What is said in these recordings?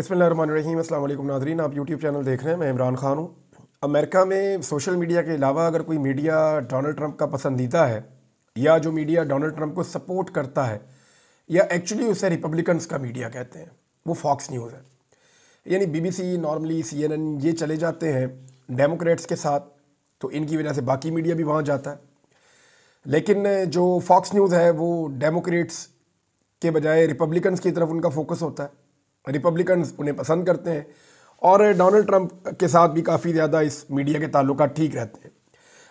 बिस्मिल्लाहिर्रहमानिर्रहीम। अस्सलाम वालेकुम नाज़रीन, आप यूट्यूब चैनल देख रहे हैं। मैं इमरान खान हूँ। अमेरिका में सोशल मीडिया के अलावा अगर कोई मीडिया डोनाल्ड ट्रंप का पसंदीदा है या जो मीडिया डोनाल्ड ट्रंप को सपोर्ट करता है या एक्चुअली उसे रिपब्लिकन्स का मीडिया कहते हैं, वो फॉक्स न्यूज़ है। यानी बीबीसी, नॉर्मली CNN ये चले जाते हैं डेमोक्रेट्स के साथ, तो इनकी वजह से बाकी मीडिया भी वहाँ जाता है। लेकिन जो फॉक्स न्यूज़ है वो डेमोक्रेट्स के बजाय रिपब्लिकन्स की तरफ उनका फोकस होता है। रिपब्लिकन्स उन्हें पसंद करते हैं और डोनाल्ड ट्रंप के साथ भी काफ़ी ज़्यादा इस मीडिया के ताल्लुकात ठीक रहते हैं।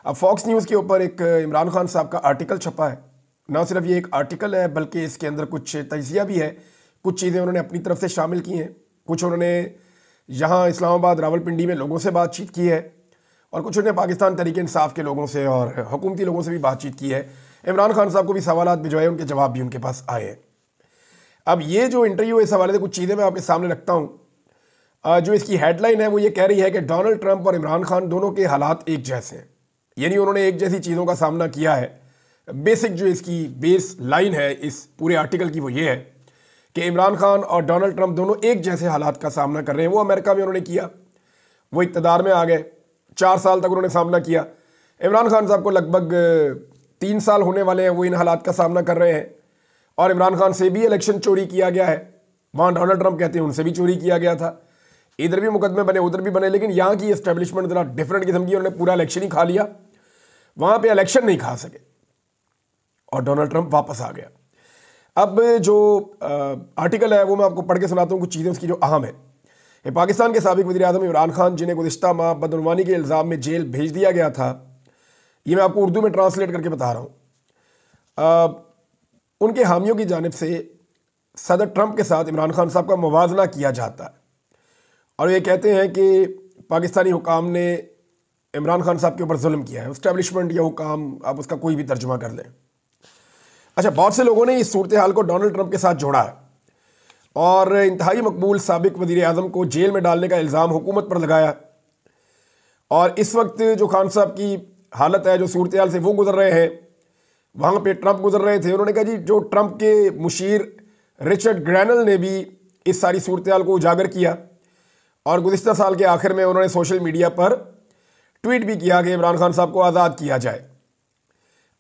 अब फॉक्स न्यूज़ के ऊपर एक इमरान खान साहब का आर्टिकल छपा है। ना सिर्फ ये एक आर्टिकल है बल्कि इसके अंदर कुछ तजिया भी है, कुछ चीज़ें उन्होंने अपनी तरफ से शामिल की हैं, कुछ उन्होंने यहाँ इस्लामाबाद रावलपिंडी में लोगों से बातचीत की है और कुछ उन्होंने पाकिस्तान तहरीक इंसाफ के लोगों से और हुकूमती लोगों से भी बातचीत की है। इमरान खान साहब को भी सवालात भिजवाए, उनके जवाब भी उनके पास आए हैं। अब ये जो इंटरव्यू इस हवाले से कुछ चीज़ें मैं आपके सामने रखता हूँ। जो इसकी हेडलाइन है वो ये कह रही है कि डोनाल्ड ट्रंप और इमरान खान दोनों के हालात एक जैसे हैं, यानी उन्होंने एक जैसी चीज़ों का सामना किया है। बेसिक जो इसकी बेस लाइन है इस पूरे आर्टिकल की वो ये है कि इमरान खान और डोनाल्ड ट्रंप दोनों एक जैसे हालात का सामना कर रहे हैं। वो अमेरिका में उन्होंने किया, वो इक़्तिदार में आ गए, 4 साल तक उन्होंने सामना किया। इमरान खान साहब को लगभग 3 साल होने वाले हैं, वो इन हालात का सामना कर रहे हैं। और इमरान खान से भी इलेक्शन चोरी किया गया है, वहाँ डोनाल्ड ट्रंप कहते हैं उनसे भी चोरी किया गया था। इधर भी मुकदमे बने, उधर भी बने, लेकिन यहाँ की एस्टेब्लिशमेंट ज़रा डिफरेंट किस्म की, उन्होंने पूरा इलेक्शन ही खा लिया, वहाँ पे इलेक्शन नहीं खा सके और डोनाल्ड ट्रंप वापस आ गया। अब जो आर्टिकल है वो मैं आपको पढ़ के सुनाता हूँ कुछ चीज़ें उसकी जो अहम है। पाकिस्तान के साबिक वज़ीर-ए-आज़म इमरान खान, जिन्हें गुज़िश्ता माह बदउनवानी के इल्ज़ाम में जेल भेज दिया गया था, ये मैं आपको उर्दू में ट्रांसलेट करके बता रहा हूँ। उनके हामियों की जानिब से सदर ट्रंप के साथ इमरान खान साहब का मुवाजना किया जाता है और ये कहते हैं कि पाकिस्तानी हुकाम ने इमरान खान साहब के ऊपर जुल्म किया है। इस्टेब्लिशमेंट या हुकाम, आप उसका कोई भी तर्जुमा कर लें। अच्छा, बहुत से लोगों ने इस सूरत हाल को डोनाल्ड ट्रंप के साथ जोड़ा है और इंतहाई मकबूल साबिक वज़ीर-ए-आज़म को जेल में डालने का इल्ज़ाम हुकूमत पर लगाया। और इस वक्त जो खान साहब की हालत है, जो सूरत हाल से वो गुजर रहे हैं, वहाँ पे ट्रंप गुजर रहे थे। उन्होंने कहा जी, जो ट्रंप के मुशीर रिचर्ड ग्रैनल ने भी इस सारी सूरत हाल को उजागर किया और गुज़िश्ता साल के आखिर में उन्होंने सोशल मीडिया पर ट्वीट भी किया कि इमरान खान साहब को आज़ाद किया जाए।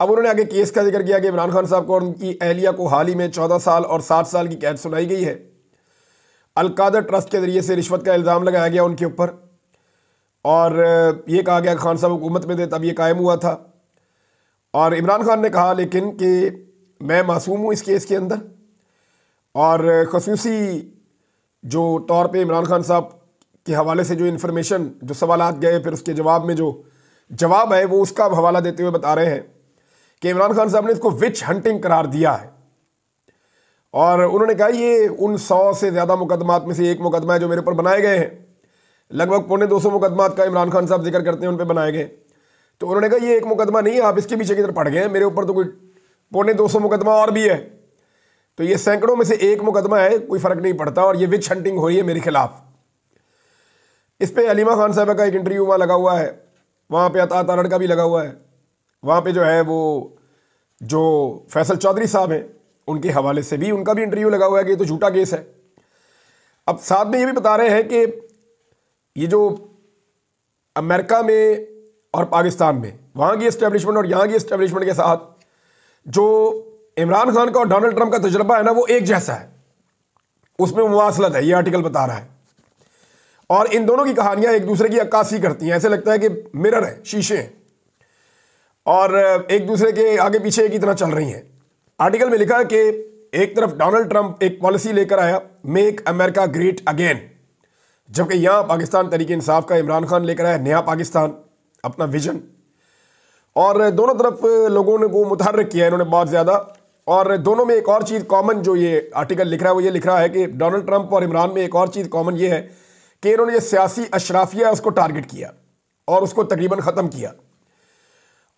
अब उन्होंने आगे केस का जिक्र किया कि इमरान खान साहब को और उनकी अहलिया को हाल ही में 14 साल और 7 साल की कैद सुनाई गई है। अल-कादर ट्रस्ट के ज़रिए से रिश्वत का इल्ज़ाम लगाया गया उनके ऊपर और ये कहा गया खान साहब हुकूमत में थे तब ये कायम हुआ था। और इमरान खान ने कहा लेकिन कि मैं मासूम हूँ इस केस के अंदर, और ख़ुसूसी जो तौर पे इमरान खान साहब के हवाले से जो इन्फॉर्मेशन, जो सवालात गए, फिर उसके जवाब में जो जवाब है वो उसका हवाला देते हुए बता रहे हैं कि इमरान खान साहब ने इसको विच हंटिंग करार दिया है। और उन्होंने कहा ये उन 100 से ज़्यादा मुकदमात में से एक मुकदमा है जो मेरे ऊपर बनाए गए हैं। लगभग 250 मुकदमात का इमरान खान साहब जिक्र करते हैं उन पर बनाए गए। तो उन्होंने कहा ये एक मुकदमा नहीं है, आप इसके पीछे किधर पड़ गए हैं, मेरे ऊपर तो कोई 250 मुकदमा और भी है, तो ये सैकड़ों में से एक मुकदमा है, कोई फ़र्क नहीं पड़ता और ये विच हंटिंग हो रही है मेरे खिलाफ। इस पर हलीमा खान साहब का एक इंटरव्यू वहाँ लगा हुआ है, वहाँ पे अता तारड़ का भी लगा हुआ है, वहाँ पे जो है वो जो फैसल चौधरी साहब हैं उनके हवाले से भी उनका भी इंटरव्यू लगा हुआ है कि ये तो झूठा केस है। अब साथ में ये भी बता रहे हैं कि ये जो अमेरिका में और पाकिस्तान में, वहाँ की एस्टेब्लिशमेंट और यहाँ की एस्टेब्लिशमेंट के साथ जो इमरान खान का और डोनाल्ड ट्रंप का तजुर्बा है ना, वो एक जैसा है, उसमें मुवासलत है, ये आर्टिकल बता रहा है। और इन दोनों की कहानियाँ एक दूसरे की अक्कासी करती हैं, ऐसे लगता है कि मिरर है, शीशे हैं और एक दूसरे के आगे पीछे की तरह चल रही हैं। आर्टिकल में लिखा है कि एक तरफ डोनाल्ड ट्रंप एक पॉलिसी लेकर आया, मेक अमेरिका ग्रेट अगेन, जबकि यहाँ पाकिस्तान तहरीक इंसाफ का इमरान खान लेकर आया नया पाकिस्तान, अपना विजन। और दोनों तरफ लोगों ने को मुतहर्रिक किया इन्होंने बहुत ज़्यादा। और दोनों में एक और चीज़ कॉमन जो ये आर्टिकल लिख रहा है वो ये लिख रहा है कि डोनाल्ड ट्रंप और इमरान में एक और चीज़ कॉमन ये है कि इन्होंने जो सियासी अशराफिया है उसको टारगेट किया और उसको तकरीबन ख़त्म किया।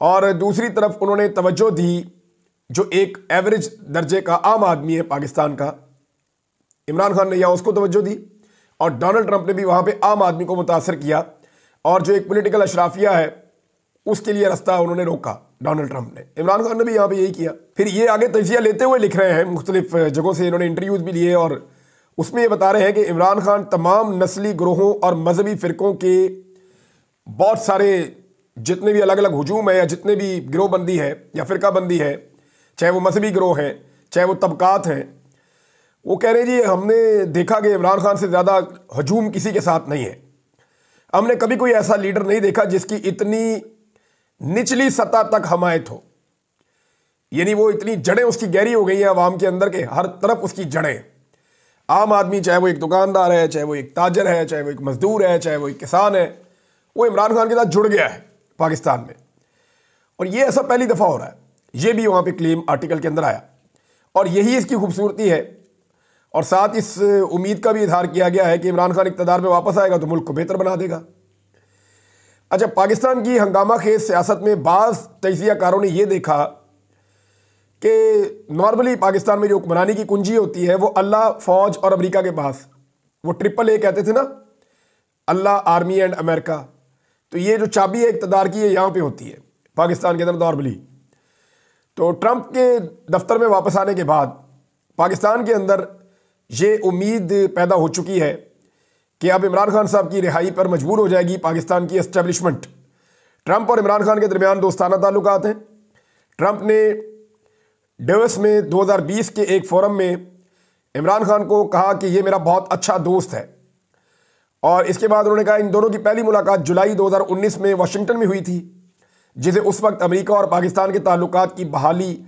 और दूसरी तरफ उन्होंने तवज्जो दी जो एक एवरेज दर्जे का आम आदमी है पाकिस्तान का, इमरान खान ने यहाँ उसको तवज्जो दी और डोनाल्ड ट्रंप ने भी वहाँ पर आम आदमी को मुतासर किया और जो एक पॉलिटिकल अशराफिया है उसके लिए रास्ता उन्होंने रोका डोनाल्ड ट्रंप ने। इमरान खान ने भी यहाँ पे यही किया। फिर ये आगे तजिया लेते हुए लिख रहे हैं, मुख्तलिफ जगहों से इन्होंने इंटरव्यूज़ भी लिए और उसमें ये बता रहे हैं कि इमरान खान तमाम नस्ली ग्रोहों और मजहबी फ़िरक़ों के बहुत सारे जितने भी अलग अलग हुजूम है या जितने भी गिरोहबंदी है या फ़िरक़ाबंदी है, चाहे वो मजहबी ग्रोह हैं चाहे वो तबकात हैं, वो कह रहे हैं जी हमने देखा कि इमरान खान से ज़्यादा हजूम किसी के साथ नहीं है। हमने कभी कोई ऐसा लीडर नहीं देखा जिसकी इतनी निचली सतह तक हमायत हो, यानी वो इतनी जड़ें उसकी गहरी हो गई हैं अवाम के अंदर के हर तरफ उसकी जड़ें। आम आदमी चाहे वो एक दुकानदार है, चाहे वो एक ताजर है, चाहे वो एक मजदूर है, चाहे वो एक किसान है, वो इमरान खान के साथ जुड़ गया है पाकिस्तान में। और ये ऐसा पहली दफ़ा हो रहा है, ये भी वहाँ पे क्लेम आर्टिकल के अंदर आया और यही इसकी खूबसूरती है। और साथ इस उम्मीद का भी इजहार किया गया है कि इमरान खान इक़्तिदार में वापस आएगा तो मुल्क को बेहतर बना देगा। अच्छा, पाकिस्तान की हंगामा खेज सियासत में बाज़ तजियाकारों ने यह देखा कि नॉर्मली पाकिस्तान में जो हुक्मरानी की कुंजी होती है वो अल्लाह, फ़ौज और अमेरिका के पास, वो AAA कहते थे ना, अल्लाह, आर्मी एंड अमेरिका। तो ये जो चाबी है इक़्तिदार की, ये यहाँ पे होती है पाकिस्तान के अंदर नॉर्मली। तो ट्रंप के दफ्तर में वापस आने के बाद पाकिस्तान के अंदर ये उम्मीद पैदा हो चुकी है कि अब इमरान खान साहब की रिहाई पर मजबूर हो जाएगी पाकिस्तान की एस्टेब्लिशमेंट। ट्रंप और इमरान खान के दरमियान दोस्ताना ताल्लुकात हैं। ट्रंप ने डेवस में 2020 के एक फोरम में इमरान खान को कहा कि ये मेरा बहुत अच्छा दोस्त है, और इसके बाद उन्होंने कहा इन दोनों की पहली मुलाकात जुलाई 2019 में वाशिंगटन में हुई थी, जिसे उस वक्त अमेरिका और पाकिस्तान के ताल्लुकात की बहाली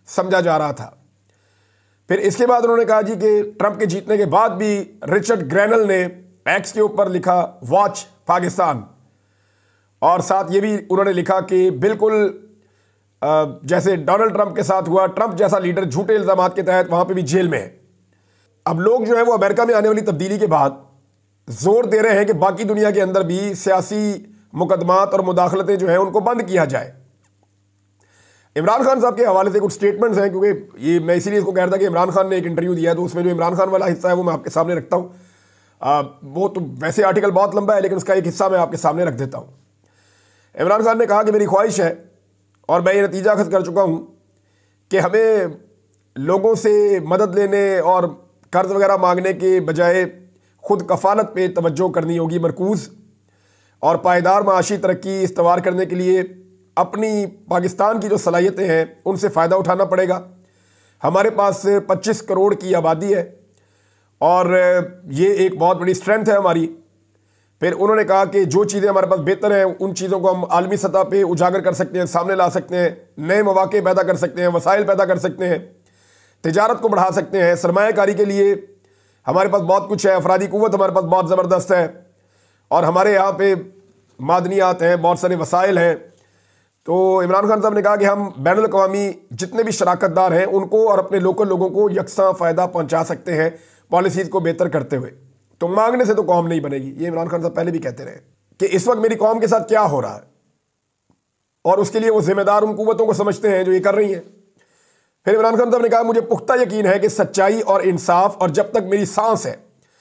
समझा जा रहा था। फिर इसके बाद उन्होंने कहा जी कि ट्रंप के जीतने के बाद भी रिचर्ड ग्रैनल ने एक्स के ऊपर लिखा वॉच पाकिस्तान, और साथ ये भी उन्होंने लिखा कि बिल्कुल जैसे डोनाल्ड ट्रंप के साथ हुआ, ट्रंप जैसा लीडर झूठे इल्ज़ामात के तहत वहाँ पे भी जेल में है। अब लोग जो है वो अमेरिका में आने वाली तब्दीली के बाद जोर दे रहे हैं कि बाकी दुनिया के अंदर भी सियासी मुकदमात और मुदाखलतें जो हैं उनको बंद किया जाए। इमरान खान साहब के हवाले से कुछ स्टेटमेंट्स हैं, क्योंकि ये मैं इसीलिए इसको कह रहा था कि इमरान खान ने एक इंटरव्यू दिया है, तो उसमें जो इमरान खान वाला हिस्सा है वो मैं आपके सामने रखता हूँ। वो तो वैसे आर्टिकल बहुत लंबा है, लेकिन उसका एक हिस्सा मैं आपके सामने रख देता हूँ। इमरान खान ने कहा कि मेरी ख्वाहिश है और मैं ये नतीजा अखज़ कर चुका हूँ कि हमें लोगों से मदद लेने और कर्ज वगैरह मांगने के बजाय खुद कफ़ालत पे तवज्जो करनी होगी मरकूज़, और पायदार माशी तरक्की इस्तवार करने के लिए अपनी पाकिस्तान की जो सलाहियतें हैं उनसे फ़ायदा उठाना पड़ेगा। हमारे पास 25 करोड़ की आबादी है और ये एक बहुत बड़ी स्ट्रेंथ है हमारी। फिर उन्होंने कहा कि जो चीज़ें हमारे पास बेहतर हैं उन चीज़ों को हम आलमी सतह पे उजागर कर सकते हैं, सामने ला सकते हैं, नए मौके पैदा कर सकते हैं, वसाइल पैदा कर सकते हैं, तिजारत को बढ़ा सकते हैं, सरमायाकारी के लिए हमारे पास बहुत कुछ है, अफरादी कुव्वत हमारे पास बहुत ज़बरदस्त है, और हमारे यहाँ पे मादनियात हैं, बहुत सारे वसाइल हैं। तो इमरान खान साहब ने कहा कि हम बैनुल अक़वामी जितने भी शराकतदार हैं उनको और अपने लोकल लोगों को यकसा फ़ायदा पहुँचा सकते हैं पॉलिसीज़ को बेहतर करते हुए। तो मांगने से तो कौम नहीं बनेगी, ये इमरान खान साहब पहले भी कहते रहे कि इस वक्त मेरी कौम के साथ क्या हो रहा है, और उसके लिए वो जिम्मेदार उन कुव्वतों को समझते हैं जो ये कर रही हैं। फिर इमरान खान साहब ने कहा मुझे पुख्ता यकीन है कि सच्चाई और इंसाफ और जब तक मेरी सांस है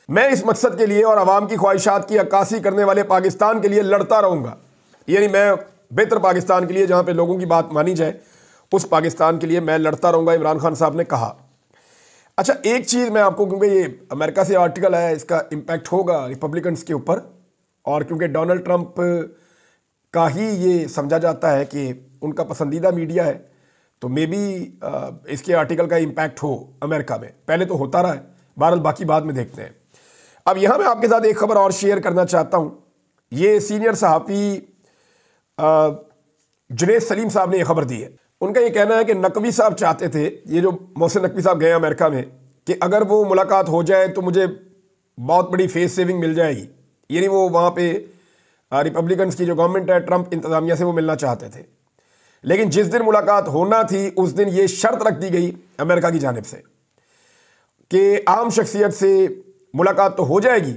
मैं इस मकसद के लिए और आवाम की ख्वाहिशात की अक्कासी करने वाले पाकिस्तान के लिए लड़ता रहूँगा। यानी मैं बेहतर पाकिस्तान के लिए, जहाँ पे लोगों की बात मानी जाए, उस पाकिस्तान के लिए मैं लड़ता रहूँगा, इमरान खान साहब ने कहा। अच्छा, एक चीज़ मैं आपको, क्योंकि ये अमेरिका से आर्टिकल है, इसका इम्पैक्ट होगा रिपब्लिकन्स के ऊपर, और क्योंकि डोनाल्ड ट्रंप का ही ये समझा जाता है कि उनका पसंदीदा मीडिया है, तो मे बी इसके आर्टिकल का इम्पैक्ट हो अमेरिका में। पहले तो होता रहा है, बहरहाल बाकी बाद में देखते हैं। अब यहाँ मैं आपके साथ एक खबर और शेयर करना चाहता हूँ। ये सीनियर सहाफ़ी जुनैद सलीम साहब ने यह खबर दी है। उनका ये कहना है कि नकवी साहब चाहते थे, ये जो मोहसिन नकवी साहब गए अमेरिका में, कि अगर वो मुलाकात हो जाए तो मुझे बहुत बड़ी फेस सेविंग मिल जाएगी। यानी वो वहाँ पे रिपब्लिकन्स की जो गवर्नमेंट है, ट्रंप इंतज़ामिया से वो मिलना चाहते थे। लेकिन जिस दिन मुलाकात होना थी उस दिन ये शर्त रख दी गई अमेरिका की जानिब से कि आम शख्सियत से मुलाकात तो हो जाएगी,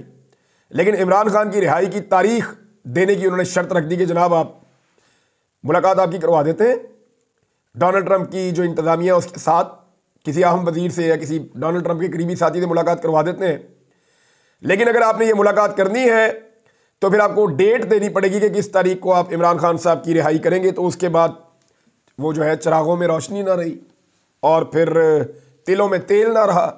लेकिन इमरान खान की रिहाई की तारीख देने की उन्होंने शर्त रख दी कि जनाब आप मुलाकात आपकी करवा देते हैं डोनाल्ड ट्रंप की जो इंतज़ामिया उसके साथ, किसी अहम वजीर से या किसी डोनाल्ड ट्रंप के करीबी साथी से मुलाकात करवा देते हैं। लेकिन अगर आपने ये मुलाकात करनी है तो फिर आपको डेट देनी पड़ेगी कि किस तारीख को आप इमरान खान साहब की रिहाई करेंगे। तो उसके बाद वो जो है चिरागों में रोशनी ना रही और फिर तिलों में तेल ना रहा,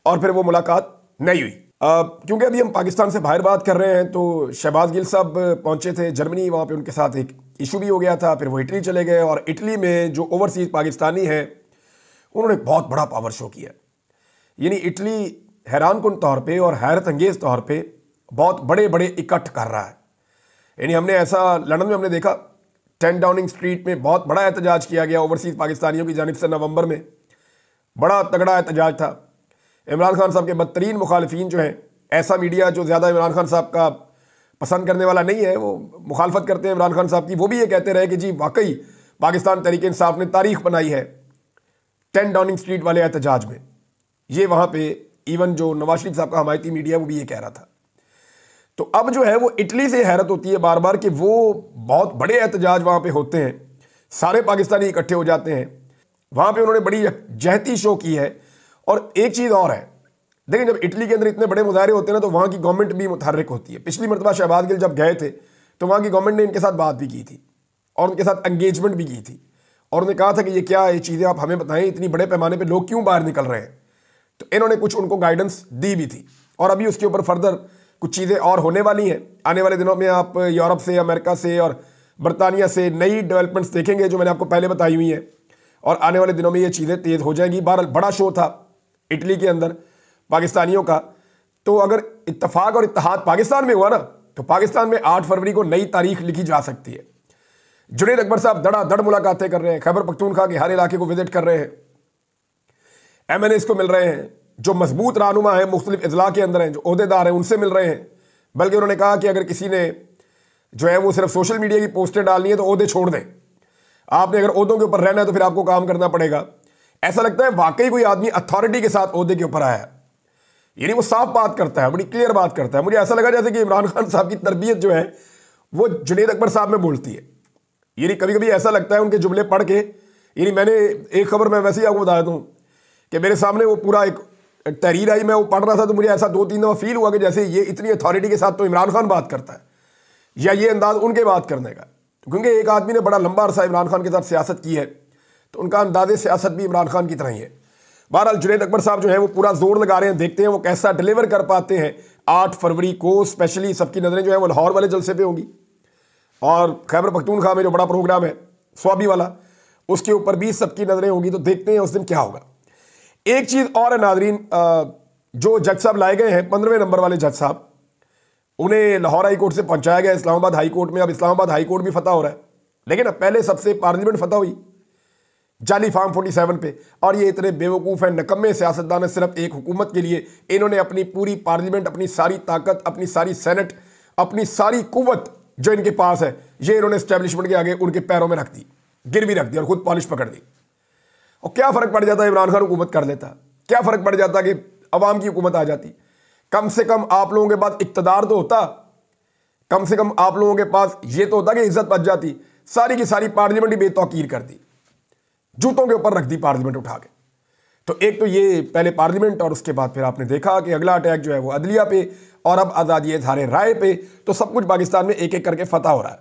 और फिर वो मुलाकात नहीं हुई। क्योंकि अभी हम पाकिस्तान से बाहर बात कर रहे हैं, तो शहबाज गिल साहब पहुंचे थे जर्मनी, वहाँ पे उनके साथ एक इशू भी हो गया था, फिर वो इटली चले गए और इटली में जो ओवरसीज पाकिस्तानी हैं उन्होंने बहुत बड़ा पावर शो किया। यानी इटली हैरान कुन तौर पे और हैरत अंगेज तौर पे बहुत बड़े बड़े इकट्ठ कर रहा है। यानी हमने ऐसा लंदन में हमने देखा, 10 डाउनिंग स्ट्रीट में बहुत बड़ा एहतजाज किया गया ओवरसीज पाकिस्तानियों की जानिब से नवंबर में, बड़ा तगड़ा एहतजाज था। इमरान खान साहब के बदतरीन मुखालिफिन जो हैं, ऐसा मीडिया जो ज़्यादा इमरान खान साहब का पसंद करने वाला नहीं है, वो मुखालफत करते हैं इमरान खान साहब की, वो भी ये कहते रहे कि जी वाकई पाकिस्तान तहरीक इंसाफ ने तारीख बनाई है 10 डाउनिंग स्ट्रीट वाले एहतजाज में। ये वहाँ पे इवन जो नवाज शरीफ साहब का हमायती मीडिया वो भी ये कह रहा था। तो अब जो है वो इटली से हैरत होती है बार बार कि वो बहुत बड़े एहतजाज वहाँ पे होते हैं, सारे पाकिस्तानी इकट्ठे हो जाते हैं, वहाँ पे उन्होंने बड़ी जहती शो की है। और एक चीज़ और है, देखिए जब इटली के अंदर इतने बड़े मुजाहरे होते हैं ना, तो वहाँ की गवर्नमेंट भी मुतहर्रिक होती है। पिछली मरतबा शहबाज गिल जब गए थे तो वहाँ की गवर्नमेंट ने इनके साथ बात भी की थी और उनके साथ एंगेजमेंट भी की थी और उन्होंने कहा था कि ये क्या ये चीज़ें आप हमें बताएं, इतनी बड़े पैमाने पर लोग क्यों बाहर निकल रहे हैं। तो इन्होंने कुछ उनको गाइडेंस दी भी थी और अभी उसके ऊपर फर्दर कुछ चीज़ें और होने वाली हैं। आने वाले दिनों में आप यूरोप से, अमेरिका से और बरतानिया से नई डेवलपमेंट्स देखेंगे जो मैंने आपको पहले बताई हुई हैं और आने वाले दिनों में ये चीज़ें तेज़ हो जाएंगी। बहरहाल बड़ा शो था इटली के अंदर पाकिस्तानियों का। तो अगर इत्तफाक और इत्तेहाद पाकिस्तान में हुआ ना, तो पाकिस्तान में 8 फरवरी को नई तारीख लिखी जा सकती है। जुनैद अकबर साहब धड़ाधड़ मुलाकातें कर रहे हैं, खैबर पख्तूनख्वा के हर इलाके को विजिट कर रहे हैं, MNAs को मिल रहे हैं, जो मजबूत रहनुमा हैं मुख्तलिफ अजला के अंदर हैं, जो ओहदेदार हैं उनसे मिल रहे हैं। बल्कि उन्होंने कहा कि अगर किसी ने जो है वो सिर्फ सोशल मीडिया की पोस्टें डालनी है तो ओहदे छोड़ दें, आपने अगर ओहदों के ऊपर रहना है तो फिर आपको काम करना पड़ेगा। ऐसा लगता है वाकई कोई आदमी अथॉरिटी के साथ ओहदे के ऊपर आया है, यानी वो साफ बात करता है, बड़ी क्लियर बात करता है। मुझे ऐसा लगा जैसे कि इमरान खान साहब की तरबियत जो है वो जुनैद अकबर साहब में बोलती है। यानी कभी कभी ऐसा लगता है उनके जुमले पढ़ के, यानी मैंने एक खबर मैं वैसे ही आपको बता दूँ कि मेरे सामने वो पूरा एक तहरीर आई, मैं वो पढ़ रहा था तो मुझे ऐसा 2-3 दफ़ा फील हुआ कि जैसे ये इतनी अथॉरिटी के साथ तो इमरान खान बात करता है, या ये अंदाज उनके बात करने का। क्योंकि एक आदमी ने बड़ा लंबा अरसा इमरान खान के साथ सियासत की है तो उनका अंदाज़ सियासत भी इमरान खान की तरह ही है। बहरहाल जुनैद अकबर साहब जो है वो पूरा जोर लगा रहे हैं, देखते हैं वो कैसा डिलीवर कर पाते हैं। 8 फरवरी को स्पेशली सबकी नज़रें जो है वो लाहौर वाले जलसे पे होंगी और खैबर पख्तूनख्वा में जो बड़ा प्रोग्राम है स्वाबी वाला, उसके ऊपर भी सबकी नज़रें होंगी। तो देखते हैं उस दिन क्या होगा। एक चीज़ और है नाजरीन, जो जज साहब लाए गए हैं 15वें नंबर वाले जज साहब, उन्हें लाहौर हाई कोर्ट से पहुंचाया गया इस्लामाबाद हाई कोर्ट में। अब इस्लामाबाद हाई कोर्ट भी फतह हो रहा है, लेकिन अब पहले सबसे पार्लियामेंट फतह हुई जाली फार्म 47 पे। और ये इतने बेवकूफ़ हैं, नकम्मे सियासतदान है, सिर्फ एक हुकूमत के लिए इन्होंने अपनी पूरी पार्लियामेंट, अपनी सारी ताकत, अपनी सारी सेनेट, अपनी सारी कुव्वत जो इनके पास है, ये इन्होंने इस्टेब्लिशमेंट के आगे उनके पैरों में रख दी, गिरवी रख दी और खुद पॉलिश पकड़ दी। और क्या फ़र्क पड़ जाता है इमरान खान हुकूमत कर लेता, क्या फ़र्क पड़ जाता कि अवाम की हुकूमत आ जाती। कम से कम आप लोगों के पास इक़्तिदार तो होता, कम से कम आप लोगों के पास ये तो होता कि इज्जत बच जाती। सारी की सारी पार्लियामेंट ही बेतौकीर कर दी, जूतों के ऊपर रख दी पार्लियामेंट उठा के। तो एक तो ये पहले पार्लियामेंट और उसके बाद फिर आपने देखा कि अगला अटैक जो है वो अदलिया पे और अब आज़ादी इज़हार राय पे। तो सब कुछ पाकिस्तान में एक एक करके फतह हो रहा है।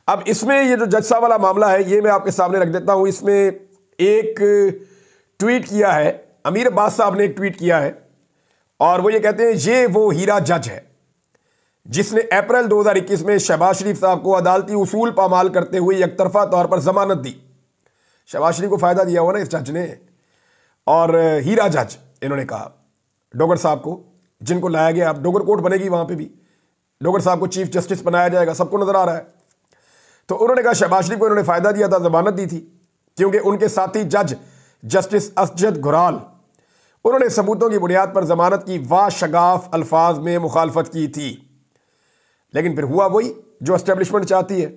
अब इसमें ये जो जज साहब वाला मामला है ये मैं आपके सामने रख देता हूँ। इसमें एक ट्वीट किया है अमीर अब्बास साहब ने, एक ट्वीट किया है और वो ये कहते हैं ये वो हीरा जज है जिसने अप्रैल 2021 में शहबाज शरीफ साहब को अदालती उसूल पामाल करते हुए एकतरफा तौर पर जमानत दी। शहबाज शरीफ को फ़ायदा दिया हुआ ना इस जज ने। और हीरा जज इन्होंने कहा डोगर साहब को, जिनको लाया गया, अब डोगर कोर्ट बनेगी वहाँ पे भी, डोगर साहब को चीफ जस्टिस बनाया जाएगा, सबको नज़र आ रहा है। तो उन्होंने कहा शहबाज शरीफ को इन्होंने फ़ायदा दिया था, जमानत दी थी, क्योंकि उनके साथी जज जस्टिस असजद गुराल, उन्होंने सबूतों की बुनियाद पर जमानत की वाशगाफ अल्फाज में मुखालफत की थी। लेकिन फिर हुआ वही जो एस्टेब्लिशमेंट चाहती है।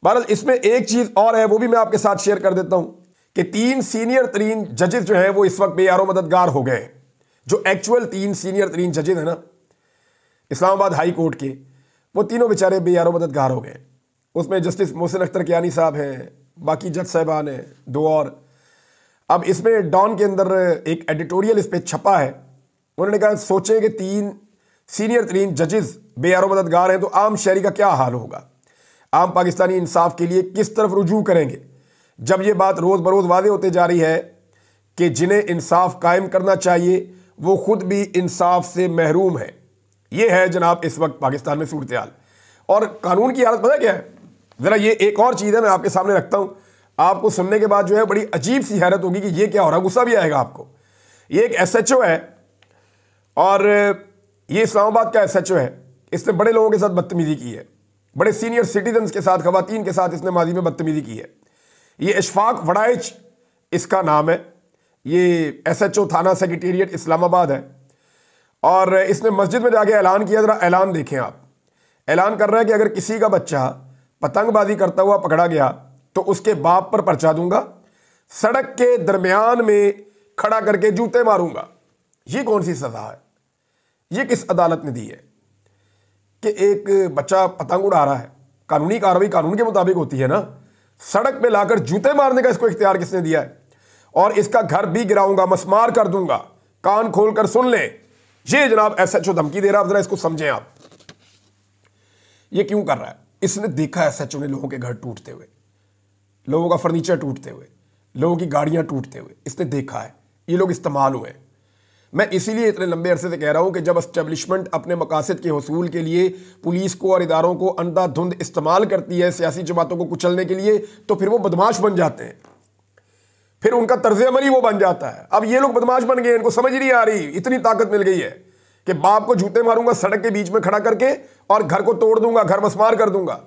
बहरहाल इसमें एक चीज़ और है, वो भी मैं आपके साथ शेयर कर देता हूँ कि 3 सीनियर तरीन जजेस जो हैं वो इस वक्त बेयारो मददगार हो गए। जो एक्चुअल 3 सीनियर तरीन जजेस हैं ना इस्लामाबाद हाई कोर्ट के, वो तीनों बेचारे बेयारो मददगार हो गए। उसमें जस्टिस मोहसिन अख्तर कियानी साहब हैं, बाकी जज साहिबान हैं 2 और। अब इसमें डॉन के अंदर एक एडिटोरियल इस पर छपा है, उन्होंने कहा सोचें कि 3 सीनियर तरीन जजेस बेयारो मददगार हैं तो आम शहरी का क्या हाल होगा, आम पाकिस्तानी इंसाफ के लिए किस तरफ रुजू करेंगे, जब ये बात रोज़ बरोज़ वादे होते जा रही है कि जिन्हें इंसाफ कायम करना चाहिए वो खुद भी इंसाफ से महरूम है। ये है जनाब इस वक्त पाकिस्तान में सूरत हाल। और कानून की हालत पता क्या है, ज़रा ये एक और चीज़ है मैं आपके सामने रखता हूँ, आपको सुनने के बाद जो है बड़ी अजीब सी हैरत होगी कि ये क्या हो रहा है, गुस्सा भी आएगा आपको। ये एक SHO है और ये इस्लामाबाद का SHO है। इसने बड़े लोगों के साथ बदतमीजी की है, बड़े सीनियर सिटीजन्स के साथ, खवातीन के साथ इसने माजी में बदतमीजी की है। ये इशफाक वड़ाइच इसका नाम है। ये SHO थाना सेक्रेटेरिएट इस्लामाबाद है और इसने मस्जिद में जाके ऐलान किया। ज़रा ऐलान देखें आप। ऐलान कर रहा है कि अगर किसी का बच्चा पतंगबाजी करता हुआ पकड़ा गया तो उसके बाप पर पर्चा दूंगा, सड़क के दरमियान में खड़ा करके जूते मारूंगा। ये कौन सी सजा है, ये किस अदालत ने दी है कि एक बच्चा पतंग उड़ा रहा है, कानूनी कार्रवाई कानून के मुताबिक होती है ना, सड़क पे लाकर जूते मारने का इसको इख्तियार किसने दिया है? और इसका घर भी गिराऊंगा, मसमार कर दूंगा, कान खोलकर सुन ले। ये जनाब SHO धमकी दे रहा है। जरा इसको समझें आप, ये क्यों कर रहा है? इसने देखा SHO ने लोगों के घर टूटते हुए, लोगों का फर्नीचर टूटते हुए, लोगों की गाड़ियां टूटते हुए, इसने देखा है ये लोग इस्तेमाल हुए। मैं इसीलिए इतने लंबे अरसे से कह रहा हूं कि जब एस्टेब्लिशमेंट अपने मकासद के हसूल के लिए पुलिस को और इदारों को अंधाधुंध इस्तेमाल करती है सियासी जमातों को कुचलने के लिए, तो फिर वो बदमाश बन जाते हैं, फिर उनका तर्ज अमल ही वो बन जाता है। अब ये लोग बदमाश बन गए, इनको समझ नहीं आ रही, इतनी ताकत मिल गई है कि बाप को जूते मारूंगा सड़क के बीच में खड़ा करके और घर को तोड़ दूंगा, घर मसमार कर दूंगा।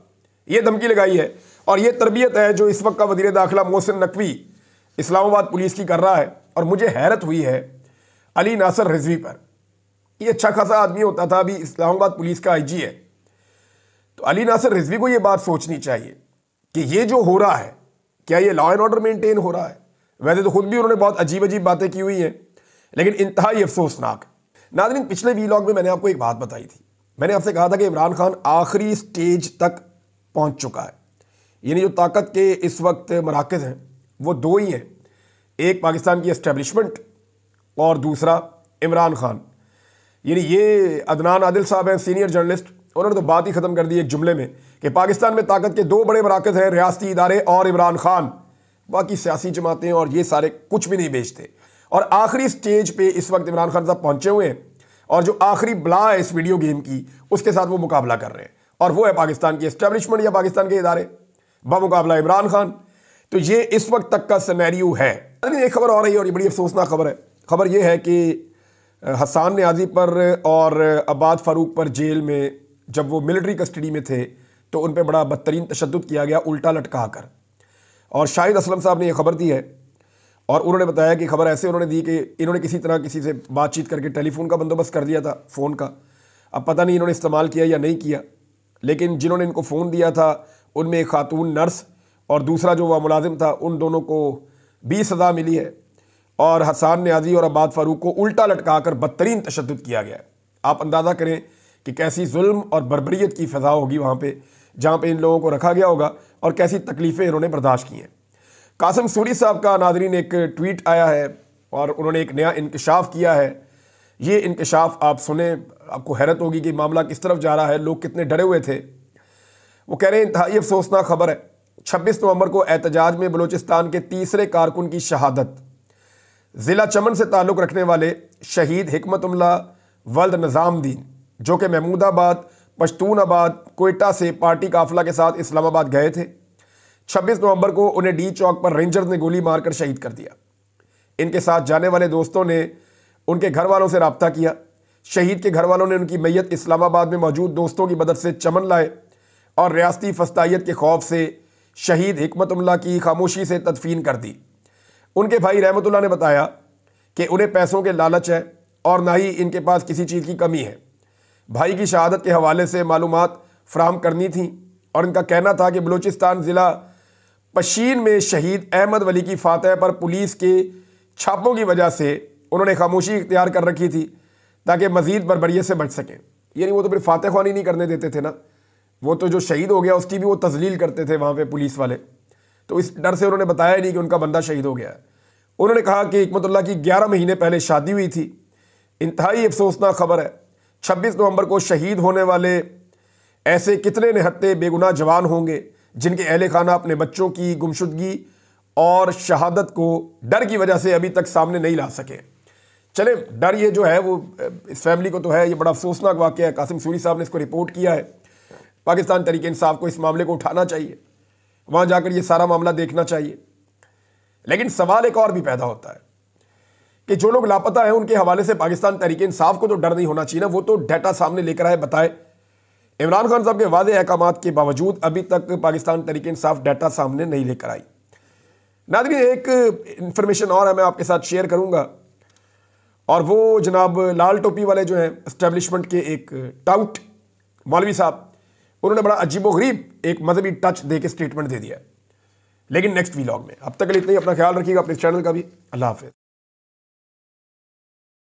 ये धमकी लगाई है और ये तरबियत है जो इस वक्त का वजीर दाखिला मोहसिन नकवी इस्लामाबाद पुलिस की कर रहा है। और मुझे हैरत हुई है अली नासर रिजवी पर। ये अच्छा खासा आदमी होता था, अभी इस्लामाबाद पुलिस का IG है। तो अली नासर रिजवी को ये बात सोचनी चाहिए कि ये जो हो रहा है, क्या ये लॉ एंड ऑर्डर मेंटेन हो रहा है? वैसे तो खुद भी उन्होंने बहुत अजीब अजीब बातें की हुई हैं, लेकिन इंतहाई अफसोसनाक। नाज़रीन, पिछले वीलॉग में मैंने आपको एक बात बताई थी। मैंने आपसे कहा था कि इमरान खान आखिरी स्टेज तक पहुंच चुका है। यानी जो ताकत के इस वक्त मराकज़ हैं वो दो ही हैं, एक पाकिस्तान की एस्टेब्लिशमेंट और दूसरा इमरान खान। यानी ये अदनान आदिल साहब हैं, सीनियर जर्नलिस्ट, उन्होंने तो बात ही ख़त्म कर दी एक जुमले में कि पाकिस्तान में ताकत के दो बड़े मराकज़ हैं, रियासती इदारे और इमरान खान। बाकी सियासी जमातें और ये सारे कुछ भी नहीं बेचते। और आखिरी स्टेज पे इस वक्त इमरान खान साहब पहुंचे हुए हैं और जो आखिरी बला है इस वीडियो गेम की, उसके साथ वो मुकाबला कर रहे हैं और वो है पाकिस्तान की एस्टेब्लिशमेंट या पाकिस्तान के इदारे बामुकाबला इमरान खान। तो ये इस वक्त तक का सिनेरियो है। एक खबर और रही है और ये बड़ी अफसोसनाक खबर है। खबर ये है कि हसन न्याजी पर और अब्बास फारूक पर जेल में जब वो मिलिट्री कस्टडी में थे तो उन पर बड़ा बदतरीन तशद्दुद किया गया, उल्टा लटका कर। और शाहिद असलम साहब ने यह खबर दी है और उन्होंने बताया कि खबर ऐसे उन्होंने दी कि इन्होंने किसी तरह किसी से बातचीत करके टेलीफोन का बंदोबस्त कर दिया था, फ़ोन का। अब पता नहीं इन्होंने इस्तेमाल किया या नहीं किया, लेकिन जिन्होंने इनको फ़ोन दिया था उनमें एक खातून नर्स और दूसरा जो वह मुलाजिम था, उन दोनों को 20 सज़ा मिली है और हसन न्याजी और अब्बास फारूक को उल्टा लटका कर बदतरीन तशद्दुद किया गया है। आप अंदाज़ा करें कि कैसी जुल्म और बर्बरियत की फ़ज़ा होगी वहाँ पे जहाँ पे इन लोगों को रखा गया होगा और कैसी तकलीफ़ें इन्होंने बर्दाश्त की हैं। कासिम सूरी साहब का नाज़रीन एक ट्वीट आया है और उन्होंने एक नया इंकशाफ किया है। ये इंकशाफ आप सुने, आपको हैरत होगी कि मामला किस तरफ जा रहा है, लोग कितने डरे हुए थे। वो कह रहे हैं इंतहाई अफसोसनाक खबर है, 26 नवंबर को एहतजाज में बलूचिस्तान के तीसरे कारकुन की शहादत। ज़िला चमन से ताल्लुक़ रखने वाले शहीद हिकमतुल्लाह वल्द निज़ामुद्दीन जो कि महमूदाबाद, पश्तूनाबाद, कोयटा से पार्टी काफिला के साथ इस्लामाबाद गए थे, 26 नवंबर को उन्हें डी चौक पर रेंजर्स ने गोली मारकर शहीद कर दिया। इनके साथ जाने वाले दोस्तों ने उनके घर वालों से रब्ता किया। शहीद के घर वालों ने उनकी मैयत इस्लामाबाद में मौजूद दोस्तों की मदद से चमन लाए और रियासती फस्तायत के खौफ से शहीद हिकमतुल्लाह की खामोशी से तदफीन कर दी। उनके भाई रहमतुल्लाह ने बताया कि उन्हें पैसों के लालच है और ना ही इनके पास किसी चीज़ की कमी है। भाई की शहादत के हवाले से मालूमात फराहम करनी थी और इनका कहना था कि बलूचिस्तान ज़िला पशीन में शहीद अहमद वली की फातह पर पुलिस के छापों की वजह से उन्होंने खामोशी इख्तियार कर रखी थी ताकि मज़ीद बर्बरियत से बच सकें। यानी वो तो फिर फातह ख्वानी नहीं करने देते थे ना, वो तो जो शहीद हो गया उसकी भी वो तजलील करते थे वहाँ पे पुलिस वाले। तो इस डर से उन्होंने बताया नहीं कि उनका बंदा शहीद हो गया है। उन्होंने कहा कि हिकमतुल्लाह की 11 महीने पहले शादी हुई थी। इंतहाई अफसोसनाक खबर है, 26 नवंबर को शहीद होने वाले ऐसे कितने निहत्ते बेगुनाह जवान होंगे जिनके अहले खाना अपने बच्चों की गुमशुदगी और शहादत को डर की वजह से अभी तक सामने नहीं ला सके। चले, डर ये जो है वो इस फैमिली को तो है, ये बड़ा अफसोसनाक वाक़या है। कासिम सूरी साहब ने इसको रिपोर्ट किया है। पाकिस्तान तहरीक इंसाफ को इस मामले को उठाना चाहिए, वहाँ जाकर ये सारा मामला देखना चाहिए। लेकिन सवाल एक और भी पैदा होता है कि जो लोग लापता हैं उनके हवाले से पाकिस्तान तहरीक इंसाफ को तो डर नहीं होना चाहिए ना, वो तो डाटा सामने लेकर आए, बताए। इमरान खान साहब के वादे अहकामात के बावजूद अभी तक पाकिस्तान तहरीक इंसाफ डाटा सामने नहीं लेकर आई। नाज़रीन, एक इंफॉर्मेशन और है, मैं आपके साथ शेयर करूंगा, और वो जनाब लाल टोपी वाले जो हैं एस्टेब्लिशमेंट के एक टाउट मौलवी साहब, उन्होंने बड़ा अजीबोगरीब एक मजहबी टच दे के स्टेटमेंट दे दिया। लेकिन नेक्स्ट वीलॉग में, अब तक के लिए इतना ही। अपना ख्याल रखिएगा, अपने चैनल का भी। अल्लाह हाफिज़।